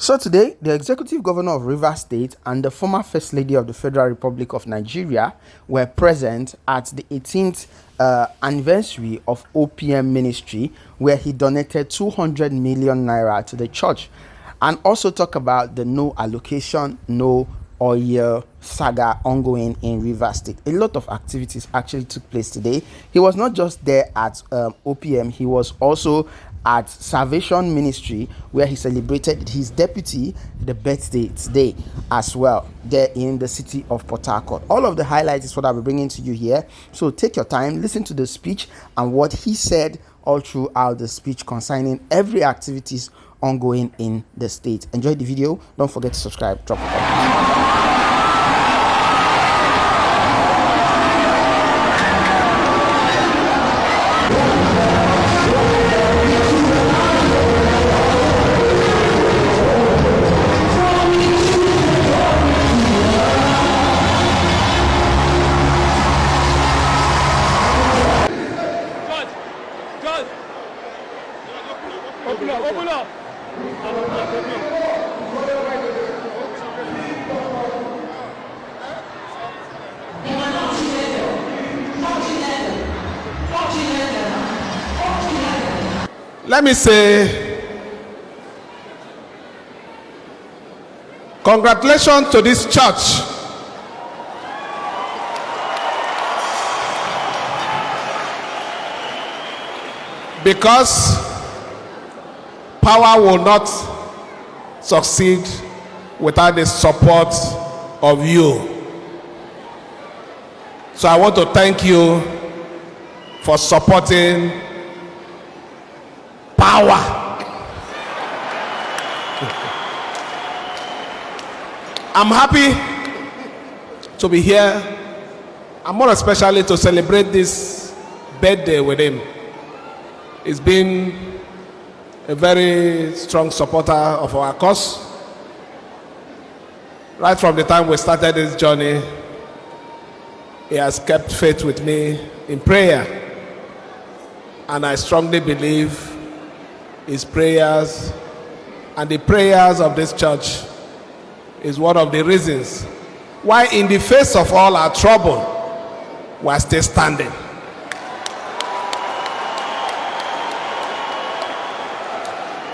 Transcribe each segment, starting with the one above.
So today, the Executive Governor of Rivers State and the former First Lady of the Federal Republic of Nigeria were present at the 18th anniversary of OPM Ministry, where he donated 200 million naira to the church, and also talk about the no allocation, no oil saga ongoing in Rivers State. A lot of activities actually took place today. He was not just there at OPM, he was also at Salvation Ministry, where he celebrated his deputy the birthday today as well, there in the city of Port Harcourt. All of the highlights is what I'll be bringing to you here, so take your time, listen to the speech and what he said all throughout the speech concerning every activities ongoing in the state. Enjoy the video. Don't forget to subscribe, drop a comment. Open up. Let me say, congratulations to this church. Because power will not succeed without the support of you. So I want to thank you for supporting power. I'm happy to be here, and more especially to celebrate this birthday with him. He's been a very strong supporter of our cause. Right from the time we started this journey, he has kept faith with me in prayer. And I strongly believe his prayers and the prayers of this church is one of the reasons why, in the face of all our trouble, we are still standing.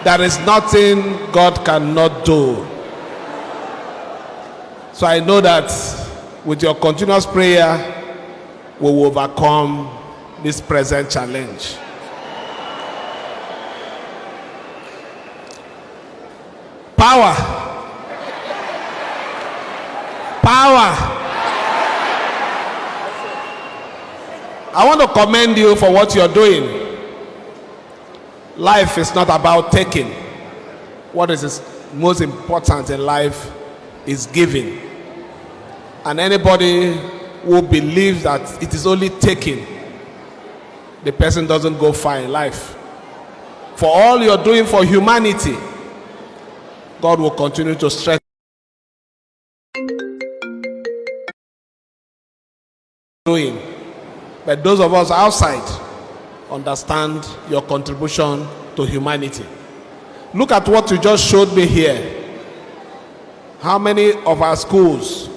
There is nothing God cannot do. So I know that with your continuous prayer, we will overcome this present challenge. Power. I want to commend you for what you're doing. Life is not about taking. What is most important in life is giving. And anybody who believes that it is only taking, the person doesn't go far in life. For all you're doing for humanity, God will continue to strengthen. But those of us outside understand your contribution to humanity. Look at what you just showed me here. How many of our schools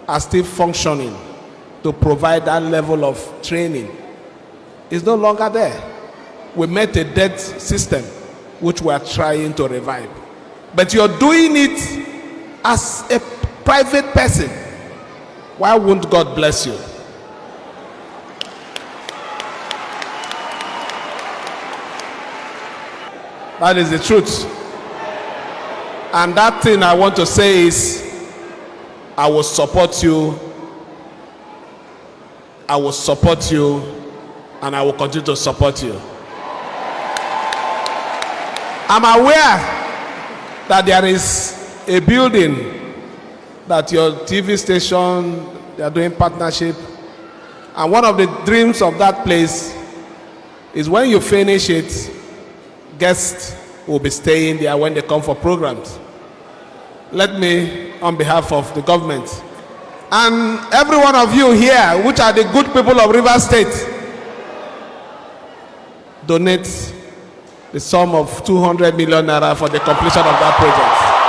are still functioning to provide that level of training? It's no longer there. We met a dead system which we are trying to revive. But you're doing it as a private person. Why won't God bless you? That is the truth. And that thing I want to say is, I will support you. I will support you, and I will continue to support you. I'm aware that there is a building that your TV station, they are doing partnership. And one of the dreams of that place is when you finish it, guests will be staying there when they come for programs. Let me, on behalf of the government and every one of you here, which are the good people of Rivers State, donate the sum of 200 million naira for the completion of that project.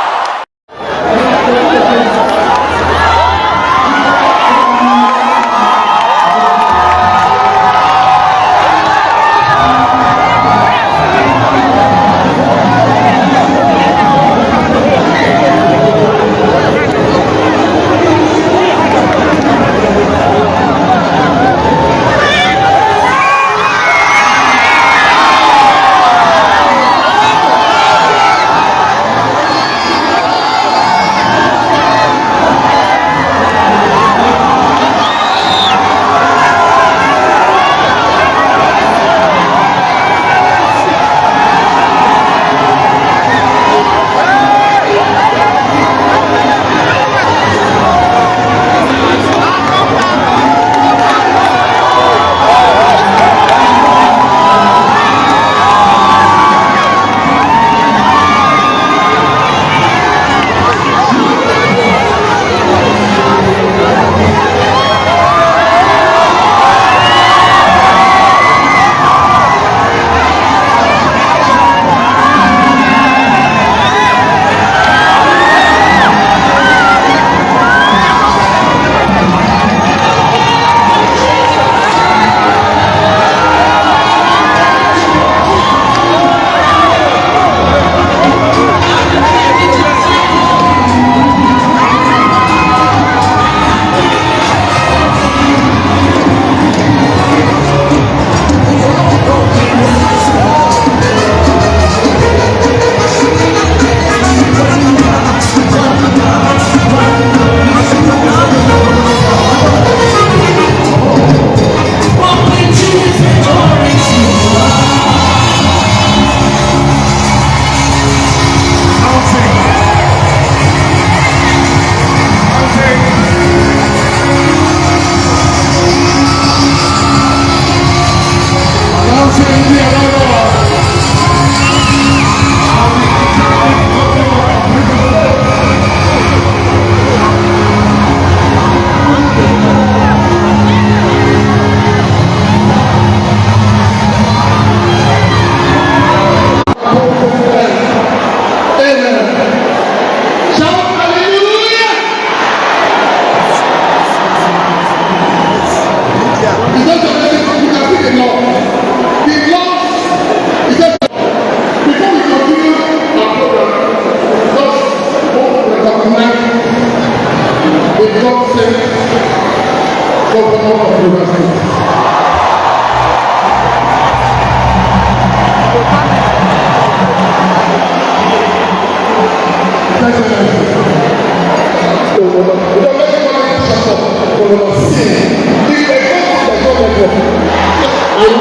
And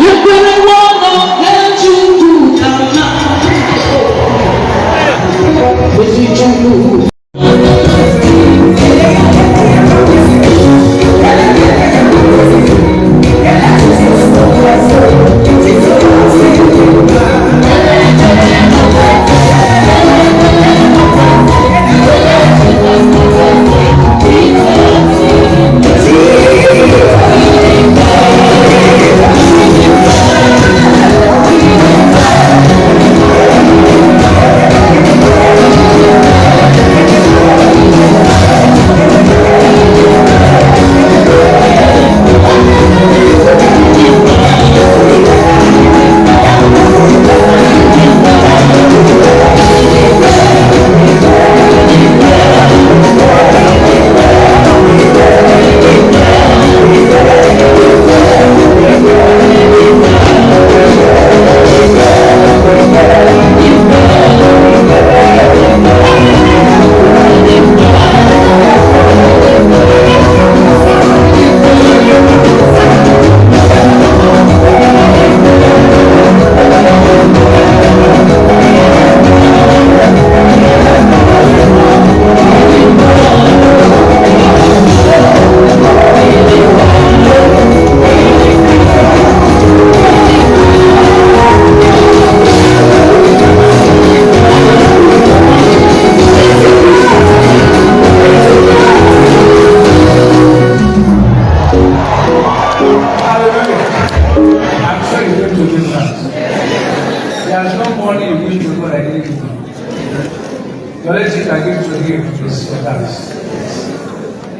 you can walk on that you do down. With you do.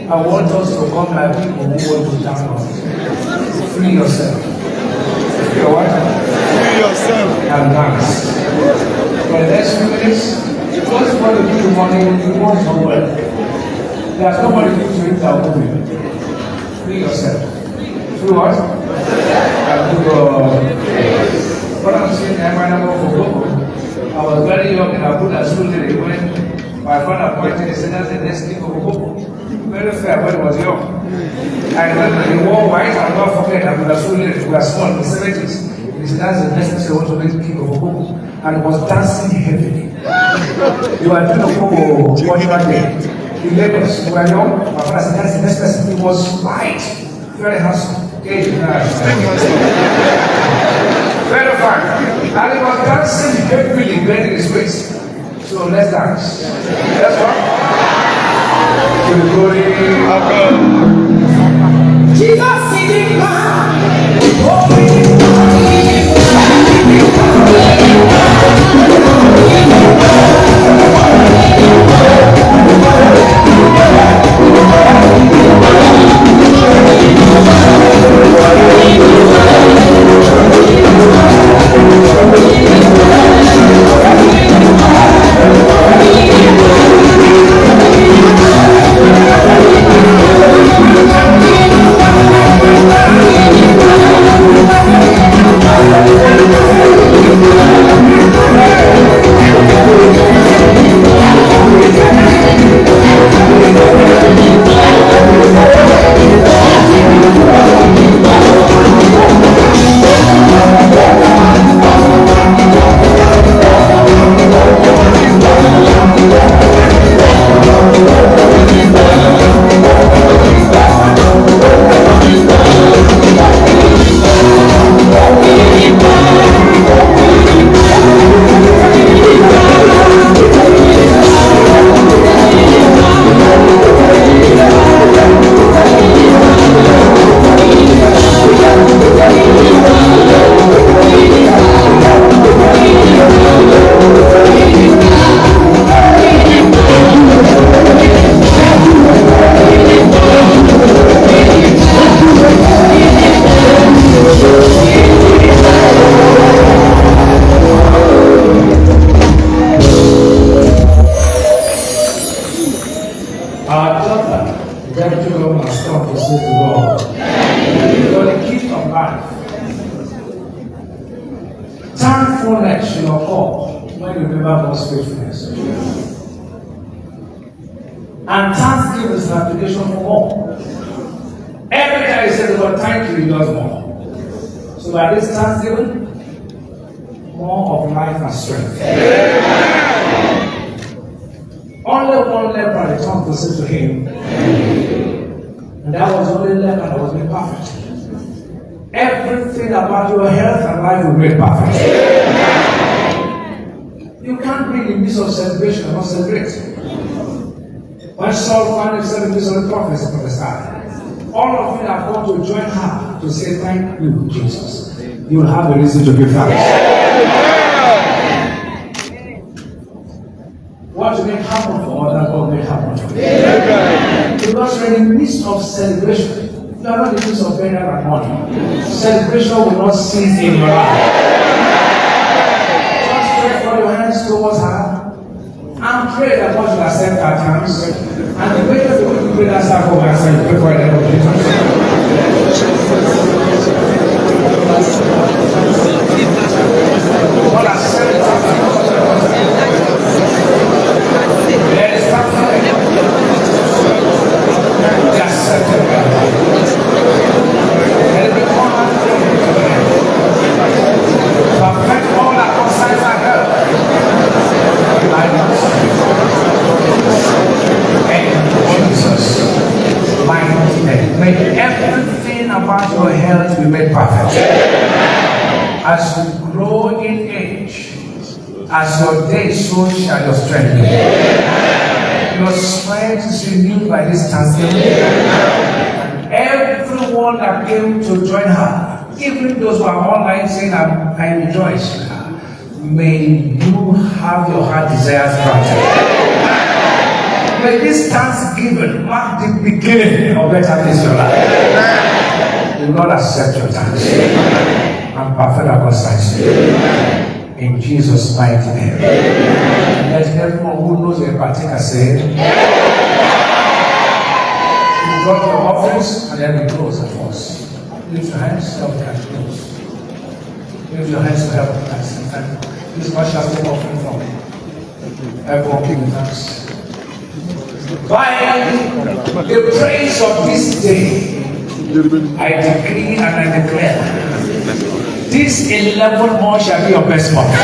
I want us to come like people who want to jump out. Free yourself. Free what? Free yourself. And dance. For the next few minutes, because what you do in the morning, you want somewhere. There's nobody who to it that moving. Free yourself. Free what? And what I'm saying, I'm for Gogo. I was very young and I put a school there when my father appointed the senators the next king of Gogo. Very fair when I was young. And when he wore white, I'll not forget, I was so little, we were small in the 70s. He said, that's the next thing I want to make king of Gogo. And was dancing heavily. You were doing a Gogo cultural day. In Lagos, we were young, my father said, that's the next person. He was white, very handsome. Okay, very fine. And he was dancing heavily, bending his waist. So let's dance. That's what? To the glory of God. Jesus singing God's faithfulness. And thanksgiving is an application for more. Every time he says, Lord, thank you, he does more. So by this thanksgiving, more of life and strength. Only one leper returned to say to him, and that was the only leper that was made perfect. Everything about your health and life will be made perfect. You can't be in the midst of celebration and not celebrate. When Saul found himself in the midst of the prophets from the start, all of you have come to join her to say thank you, Jesus. You will have a reason to give thanks. What you make happen for others, God may happen for you. Because you're in the midst of celebration. You are not in the midst of burial and mourning. Celebration will not cease in your life. Just stretch for your hands towards her and pray that God will accept our thanks. And the way that you pray that sacrifice and pray for the name of Jesus. God accept it. Let it start coming. They accept it. Let it become a perfect all that concerns our health. Jesus, mighty name. May everything about your health be made perfect. As you grow in age, as your days, so shall your strength be. Your strength is renewed by this thanksgiving. Everyone that came to join her, even those who are online saying, I rejoice, may you have your heart desires granted. May this thanksgiving mark the beginning of better things in your life. The Lord accept your thanks and perfect our consignment. In Jesus' mighty name. Let everyone who knows a partaker say, you drop your offerings and then we close at once. Lift your hands, help can close. Lift your hands to help us. This much shall take offering from everyone giving thanks. By the praise of this day, I decree and I declare, this 11 months shall be your best month.